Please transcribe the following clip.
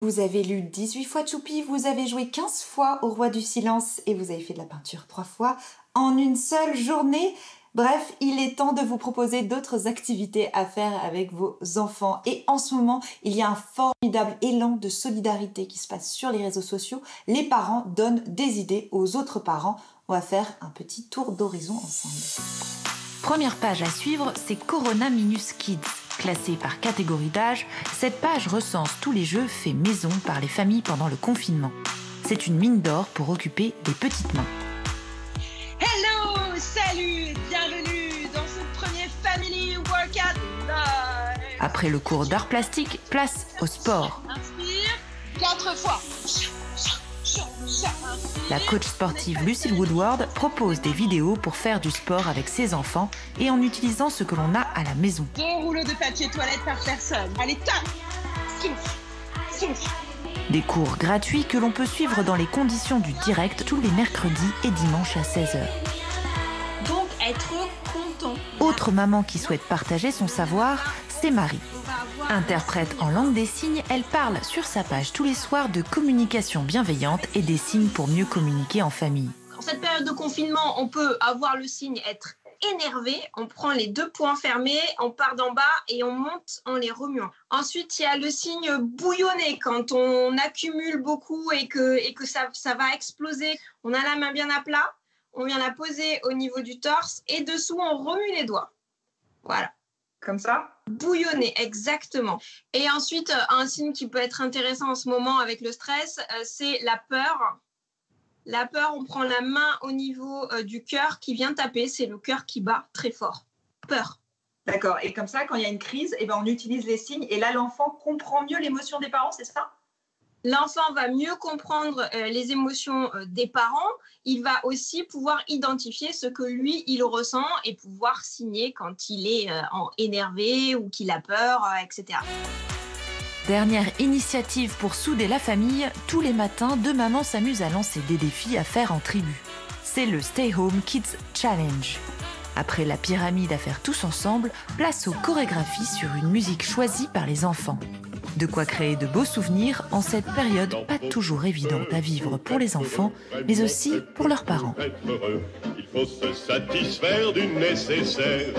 Vous avez lu 18 fois Choupi, vous avez joué 15 fois au Roi du Silence et vous avez fait de la peinture 3 fois en une seule journée. Bref, il est temps de vous proposer d'autres activités à faire avec vos enfants. Et en ce moment, il y a un formidable élan de solidarité qui se passe sur les réseaux sociaux. Les parents donnent des idées aux autres parents. On va faire un petit tour d'horizon ensemble. Première page à suivre, c'est Corona Minus Kids. Classée par catégorie d'âge, cette page recense tous les jeux faits maison par les familles pendant le confinement. C'est une mine d'or pour occuper des petites mains. Hello, salut, bienvenue dans ce premier Family Workout Live. Après le cours d'art plastique, place au sport. Inspire, 4 fois. La coach sportive Lucille Woodward propose des vidéos pour faire du sport avec ses enfants et en utilisant ce que l'on a à la maison. 2 rouleaux de papier toilette par personne. Allez, tape, souffle, souffle. Des cours gratuits que l'on peut suivre dans les conditions du direct tous les mercredis et dimanches à 16h. Donc, être content. Autre maman qui souhaite partager son savoir, c'est Marie. Interprète en langue des signes, elle parle sur sa page tous les soirs de communication bienveillante et des signes pour mieux communiquer en famille. En cette période de confinement, on peut avoir le signe être énervé. On prend les 2 poings fermés, on part d'en bas et on monte en les remuant. Ensuite, il y a le signe bouillonner quand on accumule beaucoup et que ça va exploser. On a la main bien à plat, on vient la poser au niveau du torse et dessous, on remue les doigts. Voilà. Comme ça ? Bouillonner, exactement. Et ensuite, un signe qui peut être intéressant en ce moment avec le stress, c'est la peur. La peur, on prend la main au niveau du cœur qui vient taper, c'est le cœur qui bat très fort. Peur. D'accord. Et comme ça, quand il y a une crise, on utilise les signes et là, l'enfant comprend mieux l'émotion des parents, c'est ça ? L'enfant va mieux comprendre les émotions des parents. Il va aussi pouvoir identifier ce que lui, il ressent et pouvoir signer quand il est énervé ou qu'il a peur, etc. Dernière initiative pour souder la famille, tous les matins, 2 mamans s'amusent à lancer des défis à faire en tribu. C'est le Stay Home Kids Challenge. Après la pyramide à faire tous ensemble, place aux chorégraphies sur une musique choisie par les enfants. De quoi créer de beaux souvenirs en cette période pas toujours évidente à vivre pour les enfants, mais aussi pour leurs parents. Il faut se satisfaire du nécessaire.